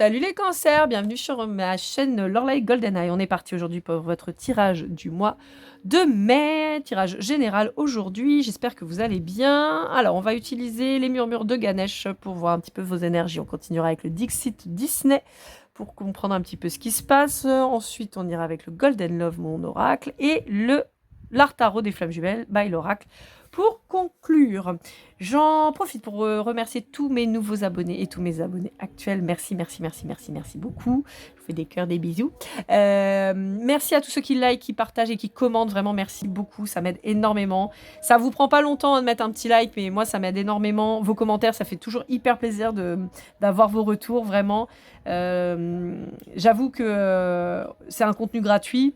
Salut les cancers, bienvenue sur ma chaîne Lorelai GoldenEye. On est parti aujourd'hui pour votre tirage du mois de mai, tirage général aujourd'hui. J'espère que vous allez bien. Alors, on va utiliser les murmures de Ganesh pour voir un petit peu vos énergies. On continuera avec le Dixit Disney pour comprendre un petit peu ce qui se passe. Ensuite, on ira avec le Golden Love, mon oracle, et l'Art Tarot des Flammes Jumelles by l'oracle. Pour conclure, j'en profite pour remercier tous mes nouveaux abonnés et tous mes abonnés actuels. Merci, merci, merci, merci, merci beaucoup. Je vous fais des cœurs, des bisous. Merci à tous ceux qui like, qui partagent et qui commentent. Vraiment, merci beaucoup. Ça m'aide énormément. Ça vous prend pas longtemps de mettre un petit like, mais moi, ça m'aide énormément. Vos commentaires, ça fait toujours hyper plaisir d'avoir vos retours, vraiment. J'avoue que c'est un contenu gratuit.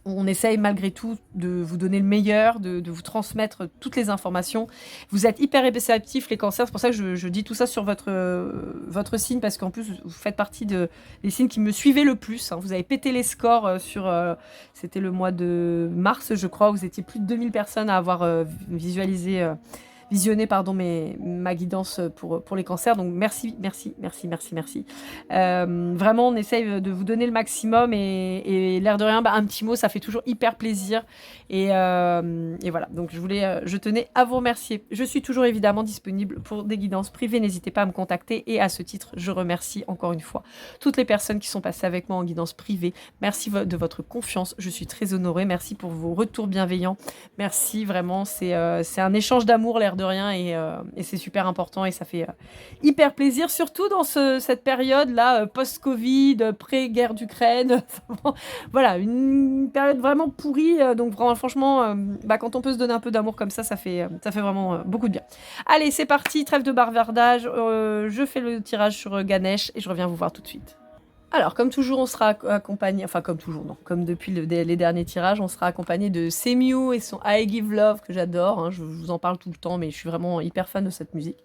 On essaye malgré tout de vous donner le meilleur, de vous transmettre toutes les informations. Vous êtes hyper réceptifs, les cancers, c'est pour ça que je dis tout ça sur votre signe, parce qu'en plus, vous faites partie des signes qui me suivaient le plus. Hein. Vous avez pété les scores c'était le mois de mars, je crois, vous étiez plus de 2000 personnes à avoir visionné ma guidance pour les cancers. Donc merci, merci, merci, merci, merci. Vraiment, on essaye de vous donner le maximum et l'air de rien, un petit mot, ça fait toujours hyper plaisir. Et voilà, donc je tenais à vous remercier. Je suis toujours évidemment disponible pour des guidances privées. N'hésitez pas à me contacter. Et à ce titre, je remercie encore une fois toutes les personnes qui sont passées avec moi en guidance privée. Merci de votre confiance. Je suis très honorée. Merci pour vos retours bienveillants. Merci, vraiment. C'est un échange d'amour, l'air de rien, et c'est super important et ça fait hyper plaisir, surtout dans cette période-là, post-Covid, pré-guerre d'Ukraine. Voilà, une période vraiment pourrie, donc franchement, quand on peut se donner un peu d'amour comme ça, ça fait vraiment beaucoup de bien. Allez, c'est parti, trêve de bavardage, je fais le tirage sur Ganesh et je reviens vous voir tout de suite. Alors, comme toujours, on sera accompagné, enfin comme toujours, non, comme depuis les derniers tirages, on sera accompagné de Semiu et son I Give Love, que j'adore, hein, je vous en parle tout le temps, mais je suis vraiment hyper fan de cette musique.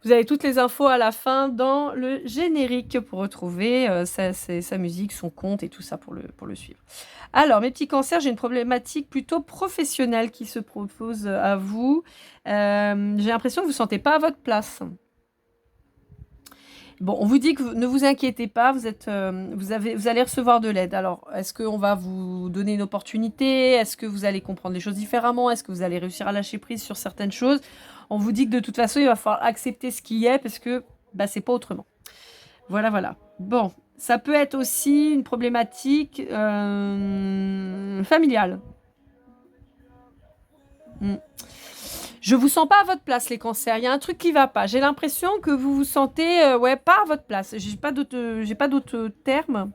Vous avez toutes les infos à la fin dans le générique pour retrouver sa musique, son compte et tout ça pour le suivre. Alors, mes petits cancers, j'ai une problématique plutôt professionnelle qui se propose à vous. J'ai l'impression que vous ne vous sentez pas à votre place. Bon, on vous dit que ne vous inquiétez pas, vous allez recevoir de l'aide. Alors, est-ce qu'on va vous donner une opportunité? Est-ce que vous allez comprendre les choses différemment? Est-ce que vous allez réussir à lâcher prise sur certaines choses? On vous dit que de toute façon, il va falloir accepter ce qui est parce que c'est pas autrement. Voilà, voilà. Bon, ça peut être aussi une problématique familiale. Je vous sens pas à votre place, les cancers. Il y a un truc qui va pas. J'ai l'impression que vous vous sentez pas à votre place. J'ai pas d'autres termes.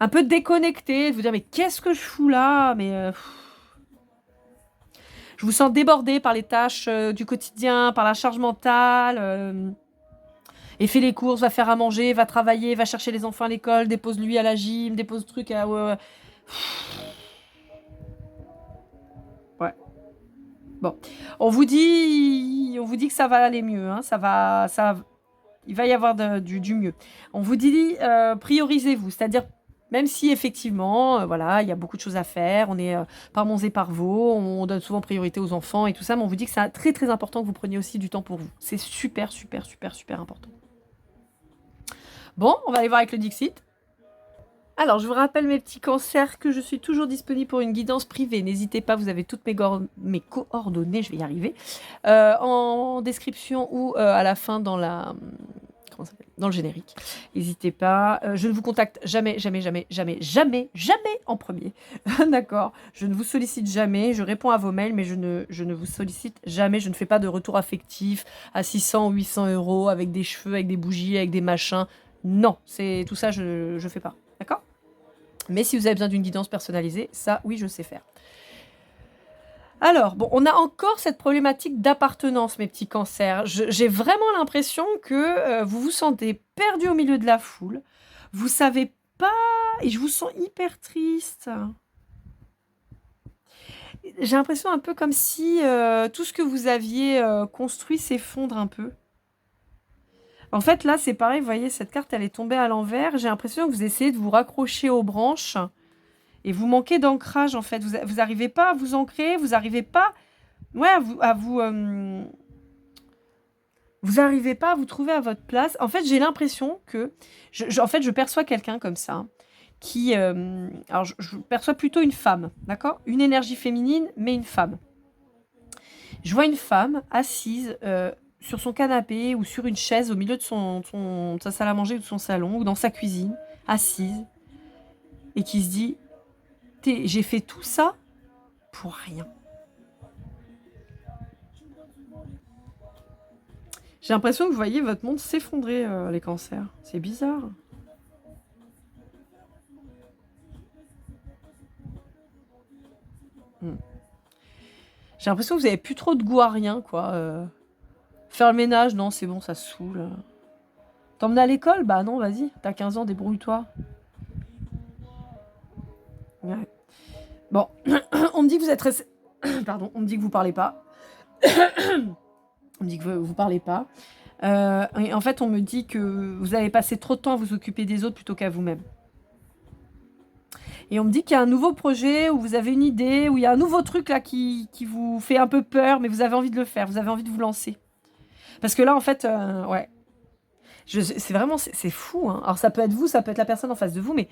Un peu déconnecté, de vous dire mais qu'est-ce que je fous là? Mais je vous sens débordé par les tâches du quotidien, par la charge mentale. Et fait les courses, va faire à manger, va travailler, va chercher les enfants à l'école, dépose lui à la gym, dépose truc à ouais. Bon, on vous dit que ça va aller mieux, hein, il va y avoir du mieux. On vous dit priorisez-vous, c'est-à-dire même si effectivement, voilà, il y a beaucoup de choses à faire, on est par Monts et par Vaux, on donne souvent priorité aux enfants et tout ça, mais on vous dit que c'est très très important que vous preniez aussi du temps pour vous. C'est super, super, super, super important. Bon, on va aller voir avec le Dixit. Alors, je vous rappelle, mes petits cancers, que je suis toujours disponible pour une guidance privée. N'hésitez pas, vous avez toutes mes coordonnées, je vais y arriver, en description ou à la fin dans le générique. N'hésitez pas. Je ne vous contacte jamais, jamais, jamais, jamais, jamais, jamais en premier. D'accord. Je ne vous sollicite jamais. Je réponds à vos mails, mais je ne vous sollicite jamais. Je ne fais pas de retour affectif à 600 ou 800 € avec des cheveux, avec des bougies, avec des machins. Non, c'est tout ça, je fais pas. D'accord? Mais si vous avez besoin d'une guidance personnalisée, ça, oui, je sais faire. Alors, bon, on a encore cette problématique d'appartenance, mes petits cancers. J'ai vraiment l'impression que vous vous sentez perdu au milieu de la foule. Vous savez pas... Et je vous sens hyper triste. J'ai l'impression un peu comme si tout ce que vous aviez construit s'effondre un peu. En fait, là, c'est pareil, vous voyez, cette carte, elle est tombée à l'envers. J'ai l'impression que vous essayez de vous raccrocher aux branches et vous manquez d'ancrage, en fait. Vous n'arrivez pas à vous ancrer, vous n'arrivez pas à vous Vous n'arrivez pas à vous trouver à votre place. En fait, j'ai l'impression que... en fait, je perçois quelqu'un comme ça, qui... alors, je perçois plutôt une femme, d'accord? Une énergie féminine, mais une femme. Je vois une femme assise sur son canapé ou sur une chaise au milieu de sa salle à manger ou de son salon ou dans sa cuisine, assise, et qui se dit, j'ai fait tout ça pour rien. J'ai l'impression que vous voyez votre monde s'effondrer, les cancers. C'est bizarre. J'ai l'impression que vous avez plus trop de goût à rien, quoi. Faire le ménage, non, c'est bon, ça saoule. T'emmener à l'école? Bah non, vas-y, t'as 15 ans, débrouille-toi. Ouais. Bon, on me dit que vous êtes... Pardon, on me dit que vous parlez pas. On me dit que vous parlez pas. Et en fait, on me dit que vous avez passé trop de temps à vous occuper des autres plutôt qu'à vous-même. Et on me dit qu'il y a un nouveau projet, où vous avez une idée, où il y a un nouveau truc là qui vous fait un peu peur, mais vous avez envie de le faire, vous avez envie de vous lancer. Parce que là, en fait, ouais. C'est vraiment, c'est fou, hein. Alors ça peut être vous, ça peut être la personne en face de vous, mais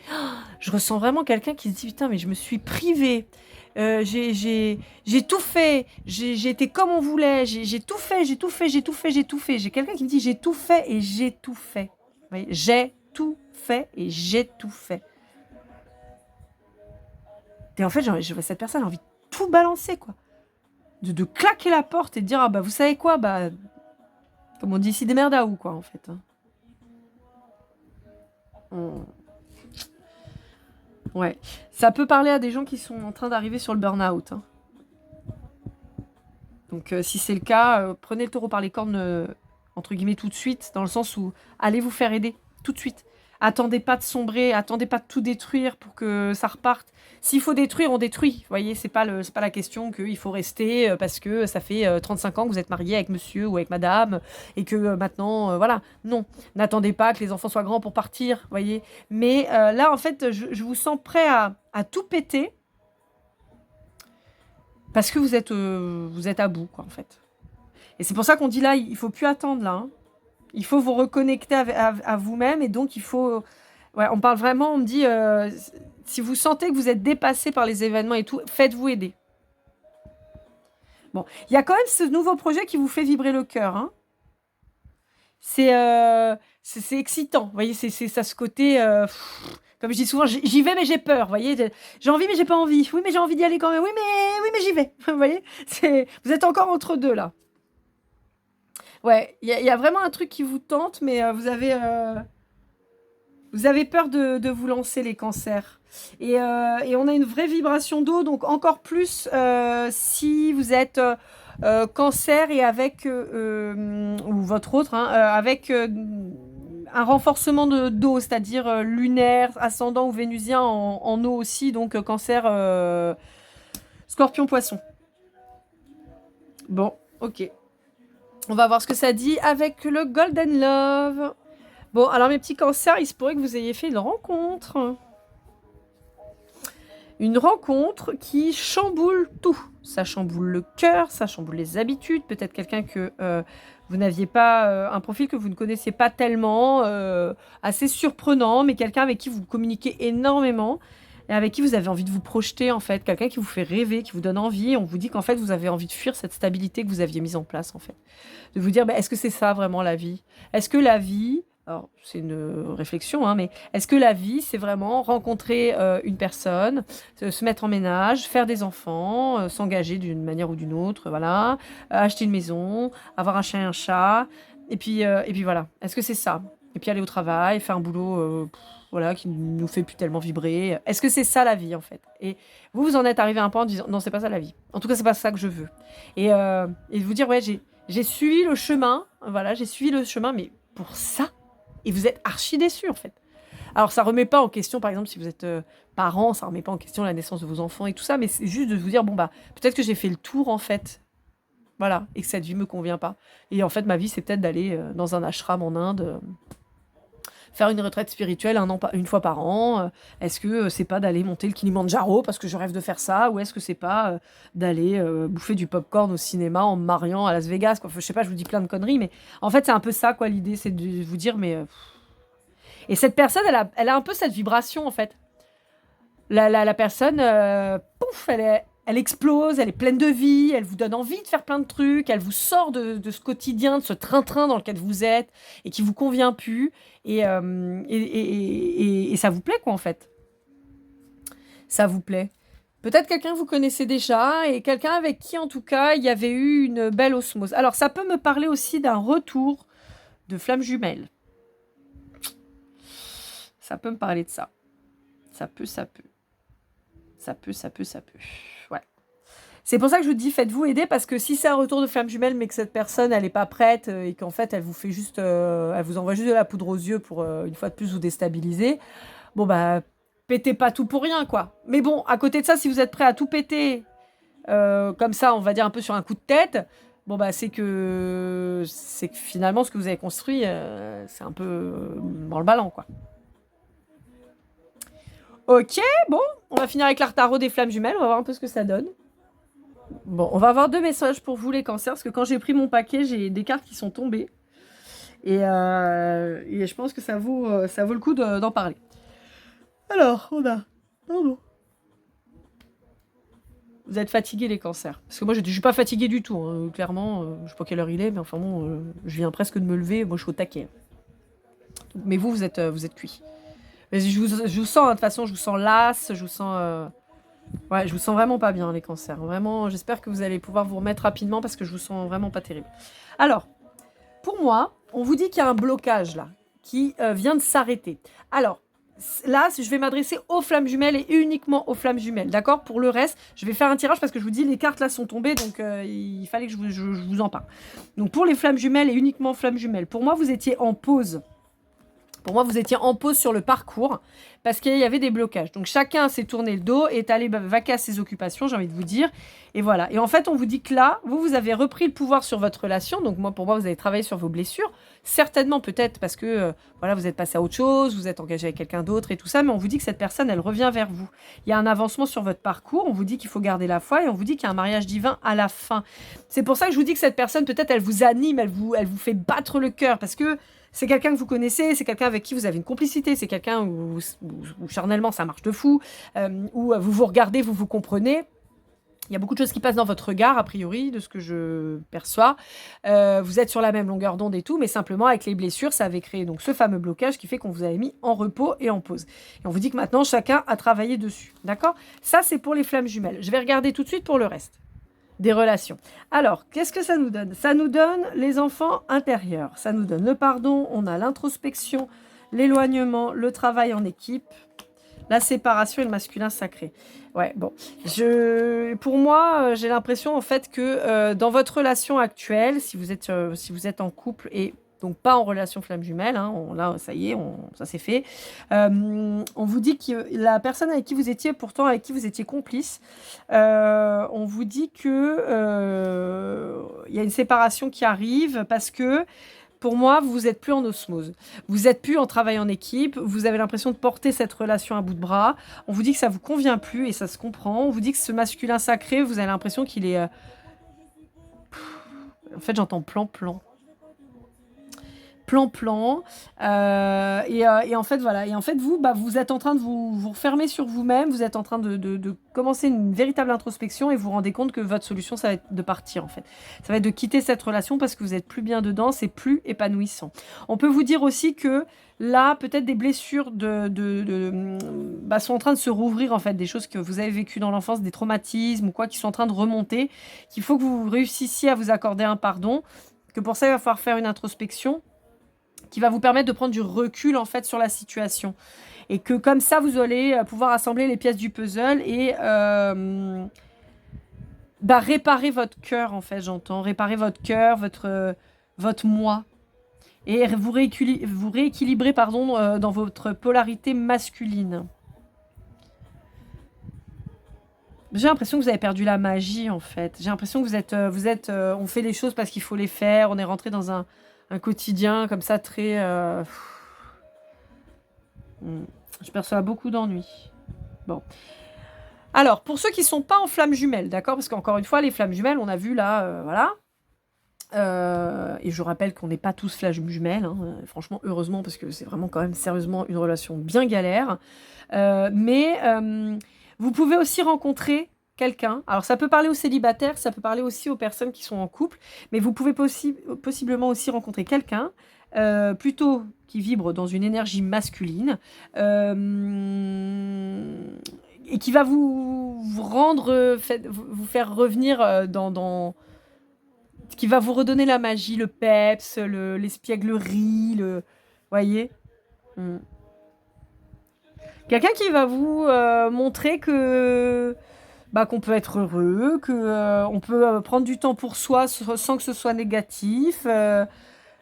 je ressens vraiment quelqu'un qui se dit, putain, mais je me suis privée. J'ai tout fait, j'ai été comme on voulait, j'ai tout fait, j'ai tout fait, j'ai tout fait, j'ai tout fait. J'ai quelqu'un qui me dit, j'ai tout fait et j'ai tout fait. Vous voyez, j'ai tout fait et j'ai tout fait. Et en fait, cette personne a envie de tout balancer, quoi. De claquer la porte et de dire, ah bah vous savez quoi, bah, comme on dit ici, des merdes à où, quoi, en fait. Ouais. Ça peut parler à des gens qui sont en train d'arriver sur le burn-out. Hein. Donc, si c'est le cas, prenez le taureau par les cornes, entre guillemets, tout de suite, dans le sens où allez vous faire aider, tout de suite. Attendez pas de sombrer, attendez pas de tout détruire pour que ça reparte. S'il faut détruire, on détruit. Vous voyez, c'est pas la question qu'il faut rester parce que ça fait 35 ans que vous êtes marié avec monsieur ou avec madame et que maintenant, voilà. Non, n'attendez pas que les enfants soient grands pour partir, vous voyez. Mais là, en fait, je vous sens prêt à tout péter parce que vous êtes à bout, quoi, en fait. Et c'est pour ça qu'on dit là, il faut plus attendre, là. Hein. Il faut vous reconnecter à vous-même et donc il faut... Ouais, on parle vraiment, on me dit, si vous sentez que vous êtes dépassé par les événements et tout, faites-vous aider. Bon, il y a quand même ce nouveau projet qui vous fait vibrer le cœur. Hein. C'est excitant, vous voyez, c'est ça ce côté... comme je dis souvent, j'y vais mais j'ai peur, vous voyez. J'ai envie mais j'ai pas envie. Oui mais j'ai envie d'y aller quand même. Oui mais j'y vais. Vous voyez, vous êtes encore entre deux là. Ouais, il y a vraiment un truc qui vous tente, mais vous avez peur de vous lancer, les cancers. Et on a une vraie vibration d'eau, donc encore plus si vous êtes cancer et avec, ou votre autre, hein, avec un renforcement d'eau, c'est-à-dire lunaire, ascendant ou vénusien en eau aussi, donc cancer, scorpion, poisson. Bon, ok. On va voir ce que ça dit avec le Golden Love. Bon, alors mes petits cancers, il se pourrait que vous ayez fait une rencontre. Une rencontre qui chamboule tout. Ça chamboule le cœur, ça chamboule les habitudes. Peut-être quelqu'un que vous n'aviez pas, un profil que vous ne connaissiez pas tellement, assez surprenant, mais quelqu'un avec qui vous communiquez énormément. Et avec qui vous avez envie de vous projeter, en fait. Quelqu'un qui vous fait rêver, qui vous donne envie. On vous dit qu'en fait, vous avez envie de fuir cette stabilité que vous aviez mise en place, en fait. De vous dire, bah, est-ce que c'est ça, vraiment, la vie? Est-ce que la vie... Alors, c'est une réflexion, hein, mais est-ce que la vie, c'est vraiment rencontrer une personne, se mettre en ménage, faire des enfants, s'engager d'une manière ou d'une autre, voilà, acheter une maison, avoir un chien et un chat, et puis voilà. Est-ce que c'est ça? Et puis aller au travail, faire un boulot... voilà, qui nous fait plus tellement vibrer. Est-ce que c'est ça la vie, en fait? Et vous en êtes arrivé à un point en disant, non, c'est pas ça la vie. En tout cas, c'est pas ça que je veux. Et de vous dire, ouais, j'ai suivi le chemin, voilà, j'ai suivi le chemin, mais pour ça, et vous êtes archi déçus, en fait. Alors, ça remet pas en question, par exemple, si vous êtes parents, ça remet pas en question la naissance de vos enfants et tout ça, mais c'est juste de vous dire, bon, bah, peut-être que j'ai fait le tour, en fait. Voilà, et que cette vie me convient pas. Et en fait, ma vie, c'est peut-être d'aller dans un ashram en Inde... faire une retraite spirituelle une fois par an? Est-ce que c'est pas d'aller monter le Kilimandjaro parce que je rêve de faire ça? Ou est-ce que c'est pas d'aller bouffer du popcorn au cinéma en me mariant à Las Vegas, quoi? Enfin, je sais pas, je vous dis plein de conneries, mais en fait, c'est un peu ça, quoi, l'idée, c'est de vous dire, mais... Et cette personne, elle a un peu cette vibration, en fait. La personne, pouf, elle explose, elle est pleine de vie, elle vous donne envie de faire plein de trucs, elle vous sort de ce quotidien, de ce train-train dans lequel vous êtes et qui vous convient plus. Et ça vous plaît, quoi, en fait. Ça vous plaît. Peut-être quelqu'un que vous connaissez déjà et quelqu'un avec qui, en tout cas, il y avait eu une belle osmose. Alors, ça peut me parler aussi d'un retour de flamme jumelle. Ça peut me parler de ça. Ça peut. Ça peut. Ouais. C'est pour ça que je vous dis, faites-vous aider, parce que si c'est un retour de flamme jumelle, mais que cette personne, elle n'est pas prête, et qu'en fait, elle vous fait juste, elle vous envoie juste de la poudre aux yeux pour, une fois de plus, vous déstabiliser, bon, bah, pétez pas tout pour rien, quoi. Mais bon, à côté de ça, si vous êtes prêt à tout péter, comme ça, on va dire un peu sur un coup de tête, bon, bah, c'est que finalement, ce que vous avez construit, c'est un peu dans le ballon, quoi. Ok, bon, on va finir avec l'art tarot des flammes jumelles, on va voir un peu ce que ça donne. Bon, on va avoir 2 messages pour vous les cancers, parce que quand j'ai pris mon paquet, j'ai des cartes qui sont tombées. Et je pense que ça vaut le coup d'en parler. Alors, on a... Pardon. Vous êtes fatigués, les cancers. Parce que moi, je suis pas fatiguée du tout, hein, clairement. Je sais pas quelle heure il est, mais enfin bon, je viens presque de me lever. Moi, je suis au taquet. Mais vous êtes cuits. Mais je vous sens, hein, de toute façon, je vous sens lasse, je vous sens... Ouais, je vous sens vraiment pas bien, les cancers. Vraiment, j'espère que vous allez pouvoir vous remettre rapidement parce que je vous sens vraiment pas terrible. Alors, pour moi, on vous dit qu'il y a un blocage là, qui vient de s'arrêter. Alors, là, je vais m'adresser aux flammes jumelles et uniquement aux flammes jumelles, d'accord? Pour le reste, je vais faire un tirage parce que je vous dis, les cartes là sont tombées, donc il fallait que je vous en parle. Donc, pour les flammes jumelles et uniquement flammes jumelles, pour moi, vous étiez en pause. Pour moi, vous étiez en pause sur le parcours parce qu'il y avait des blocages. Donc, chacun s'est tourné le dos et est allé vaquer à ses occupations, j'ai envie de vous dire. Et voilà. Et en fait, on vous dit que là, vous avez repris le pouvoir sur votre relation. Donc, pour moi, vous avez travaillé sur vos blessures. Certainement, peut-être parce que voilà, vous êtes passé à autre chose, vous êtes engagé avec quelqu'un d'autre et tout ça. Mais on vous dit que cette personne, elle revient vers vous. Il y a un avancement sur votre parcours. On vous dit qu'il faut garder la foi et on vous dit qu'il y a un mariage divin à la fin. C'est pour ça que je vous dis que cette personne, peut-être, elle vous anime, elle vous fait battre le cœur parce que c'est quelqu'un que vous connaissez, c'est quelqu'un avec qui vous avez une complicité, c'est quelqu'un où charnellement ça marche de fou, où vous vous regardez, vous vous comprenez. Il y a beaucoup de choses qui passent dans votre regard, a priori, de ce que je perçois. Vous êtes sur la même longueur d'onde et tout, mais simplement avec les blessures, ça avait créé donc ce fameux blocage qui fait qu'on vous avait mis en repos et en pause. Et on vous dit que maintenant, chacun a travaillé dessus. D'accord? Ça, c'est pour les flammes jumelles. Je vais regarder tout de suite pour le reste. Des relations. Alors, qu'est-ce que ça nous donne? Ça nous donne les enfants intérieurs. Ça nous donne le pardon, on a l'introspection, l'éloignement, le travail en équipe, la séparation et le masculin sacré. Ouais, bon. Pour moi, j'ai l'impression en fait que dans votre relation actuelle, si vous êtes en couple et donc pas en relation flamme jumelle, hein, là ça y est, ça c'est fait. On vous dit que la personne avec qui vous étiez, pourtant avec qui vous étiez complice, on vous dit que y a une séparation qui arrive parce que pour moi, vous n'êtes plus en osmose. Vous n'êtes plus en travail en équipe. Vous avez l'impression de porter cette relation à bout de bras. On vous dit que ça ne vous convient plus et ça se comprend. On vous dit que ce masculin sacré, vous avez l'impression qu'il est... En fait, j'entends plan-plan. Plan-plan. Et en fait, voilà. Et en fait, vous êtes en train de vous refermer sur vous-même. Vous êtes en train de commencer une véritable introspection et vous vous rendez compte que votre solution, ça va être de partir, en fait. Ça va être de quitter cette relation parce que vous n'êtes plus bien dedans. C'est plus épanouissant. On peut vous dire aussi que là, peut-être des blessures sont en train de se rouvrir, en fait. Des choses que vous avez vécues dans l'enfance, des traumatismes ou quoi, qui sont en train de remonter. Qu'il faut que vous réussissiez à vous accorder un pardon. Que pour ça, il va falloir faire une introspection qui va vous permettre de prendre du recul en fait sur la situation. Et que comme ça, vous allez pouvoir assembler les pièces du puzzle et réparer votre cœur, en fait, j'entends. Réparer votre cœur, votre moi. Et vous rééquilibrer dans votre polarité masculine. J'ai l'impression que vous avez perdu la magie, en fait. J'ai l'impression que on fait les choses parce qu'il faut les faire. On est rentré dans un quotidien comme ça très Je perçois beaucoup d'ennuis. Bon. Alors, pour ceux qui ne sont pas en flamme jumelle, d'accord? Parce qu'encore une fois, les flammes jumelles, on a vu là, voilà. Et je rappelle qu'on n'est pas tous flammes jumelles, hein, franchement, heureusement, parce que c'est vraiment quand même sérieusement une relation bien galère. Mais vous pouvez aussi rencontrer quelqu'un. Alors, ça peut parler aux célibataires, ça peut parler aussi aux personnes qui sont en couple, mais vous pouvez possiblement aussi rencontrer quelqu'un, plutôt qui vibre dans une énergie masculine, et qui va vous rendre, vous faire revenir dans qui va vous redonner la magie, le peps, l'espièglerie, voyez. Quelqu'un qui va vous montrer que qu'on peut être heureux, que on peut prendre du temps pour soi sans que ce soit négatif, qu'on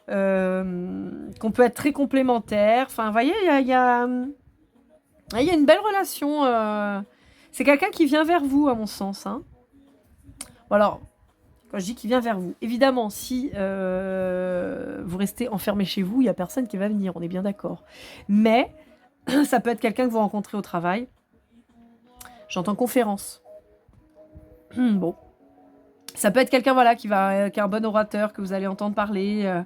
peut être très complémentaire. Enfin, vous voyez, il y a une belle relation. C'est quelqu'un qui vient vers vous, à mon sens. Hein. Bon, alors, quand je dis qu'il vient vers vous, évidemment, si vous restez enfermé chez vous, il n'y a personne qui va venir, on est bien d'accord. Mais ça peut être quelqu'un que vous rencontrez au travail. J'entends conférence. Bon. Ça peut être quelqu'un voilà, qui est un bon orateur, que vous allez entendre parler.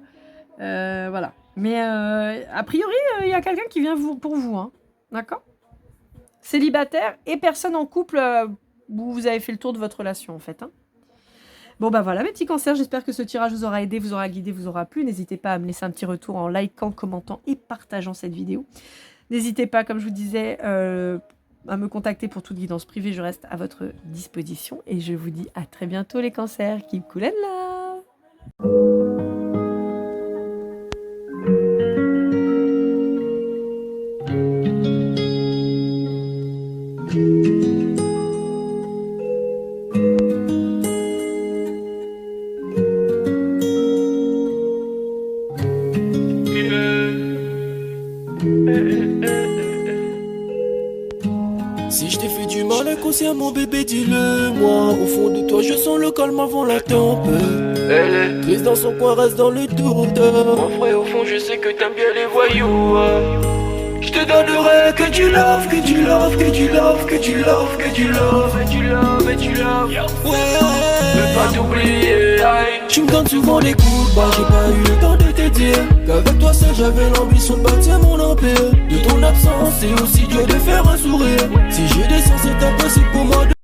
Voilà. Mais a priori, il y a quelqu'un qui vient pour vous. Hein. D'accord ? Célibataire et personne en couple, où vous avez fait le tour de votre relation, en fait. Hein. Bon, voilà, mes petits cancers, j'espère que ce tirage vous aura aidé, vous aura guidé, vous aura plu. N'hésitez pas à me laisser un petit retour en likant, commentant et partageant cette vidéo. N'hésitez pas, comme je vous disais, à me contacter pour toute guidance privée. Je reste à votre disposition. Et je vous dis à très bientôt, les cancers. Keep cool and love. Si je t'ai fait du mal inconsciemment bébé dis-le moi. Au fond de toi je sens le calme avant la tempête. Elle est triste dans son coin, reste dans le doute. Mon frère au fond je sais que t'aimes bien les voyous. Je te donnerai que du love, que du love, que du love, que du love, que du love, et du love, et du love. Ouais, veux pas t'oublier. Tu me donnes souvent des coups de barre, j'ai pas eu le temps de te dire qu'avec toi seul j'avais l'ambition de bâtir mon empire. De ton absence c'est aussi dur de faire un sourire. Si j'ai des sens c'est impossible pour moi de